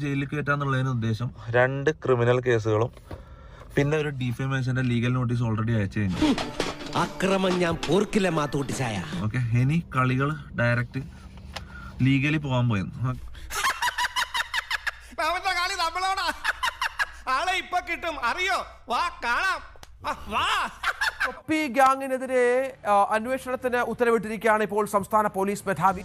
ജയിലിൽ കയറ്റാന്നുള്ളതിന് ഉദ്ദേശം 2 ക്രിമിനൽ കേസുകളും പിന്നെ ഒരു ഡിഫേമേഷന്റെ ലീഗൽ നോട്ടീസ് ഓൾറെഡി അയച്ചു കഴിഞ്ഞു. അക്രമം ഞാൻ പോർക്കില്ല മാത്തൂട്ടിച്ചായ. ഓക്കെ, ഇനി കളികൾ ഡയറക്റ്റ് ലീഗലി പോകാൻ പോയെന്ന്. കളി നമ്മളോടാ. ആളെ ഇപ്പൊ കിട്ടും, അറിയോ? വാ കാണാം. തൊപ്പി ഗ്യാങ്ങിനെതിരെ അന്വേഷണത്തിന് ഉത്തരവിട്ടിരിക്കുകയാണ് ഇപ്പോൾ സംസ്ഥാന പോലീസ് മേധാവി.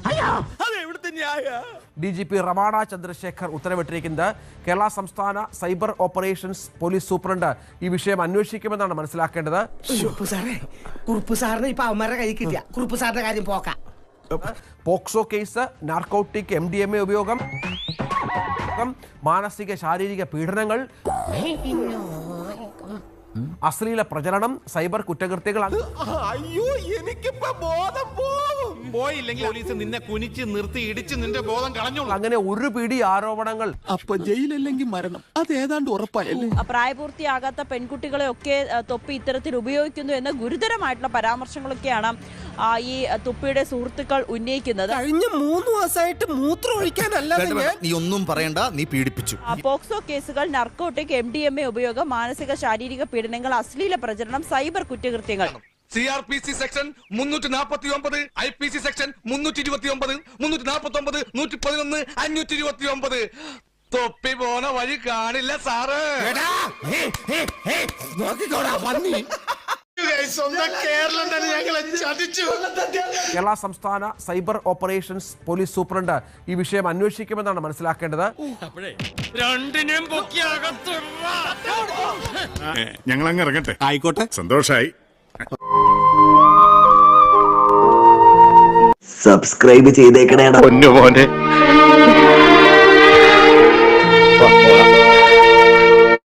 DGP റവാഡ ചന്ദ്രശേഖർ ഉത്തരവിട്ടിരിക്കുന്നത്. കേരള സംസ്ഥാന സൈബർ ഓപ്പറേഷൻസ് പോലീസ് സൂപ്രണ്ട് ഈ വിഷയം അന്വേഷിക്കുമെന്നാണ് മനസ്സിലാക്കേണ്ടത്. പോക്സോ കേസ്, നാർക്കോട്ടിക് MDMA ഉപയോഗം, മാനസിക ശാരീരിക പീഡനങ്ങൾ, അശ്ലീല പ്രചരണം, സൈബർ കുറ്റകൃത്യങ്ങൾ. അയ്യോ, എനിക്കിപ്പോ ബോധം പോയില്ലെങ്കിൽ പോലീസ് നിന്നെ കുനിച്ച് നിർത്തി ഇടിച്ച് നിന്റെ ബോധം കളഞ്ഞു. അങ്ങനെ ഒരു പിടി ആരോപണങ്ങൾ. അപ്പൊ ജയിലല്ലെങ്കിൽ മരണം, അത് ഏതാണ്ട് ഉറപ്പായല്ലേ? പ്രായപൂർത്തിയാകാത്ത പെൺകുട്ടികളെ ഒക്കെ തൊപ്പി ഇത്തരത്തിൽ ഉപയോഗിക്കുന്നു എന്ന ഗുരുതരമായിട്ടുള്ള പരാമർശങ്ങളൊക്കെയാണ് ഈ തൊപ്പിയുടെ സുഹൃത്തുക്കൾ ഉന്നയിക്കുന്നത്. കഴിഞ്ഞ 3 മാസമായിട്ട് മൂത്രം ഒഴിക്കാനല്ലാതെ നീ ഒന്നും പറയണ്ട, നീ പീഡിപ്പിച്ചു. പോക്സോ കേസുകൾ, നർക്കോട്ടിക് MDMA ഉപയോഗം, മാനസിക ശാരീരിക പീഡനങ്ങൾ, അശ്ലീല പ്രചരണം, സൈബർ കുറ്റകൃത്യങ്ങൾ. CRPC section 349, IPC section 329, 349, 111, 529. തൊപ്പി പോണ വഴി കാണില്ല സാറ്. കേരളം തന്നെ ഞങ്ങളെ ചതിച്ചു. കേരള സംസ്ഥാന സൈബർ ഓപ്പറേഷൻസ് പോലീസ് സൂപ്രണ്ട് ഈ വിഷയം അന്വേഷിക്കുമെന്നാണ് മനസ്സിലാക്കേണ്ടത്. ഞങ്ങൾ അങ്ങ് ഇറങ്ങട്ടെ. ആയിക്കോട്ടെ, സന്തോഷായി. സബ്സ്ക്രൈബ് ചെയ്തേക്കണേടാ പൊന്നു മോനെ.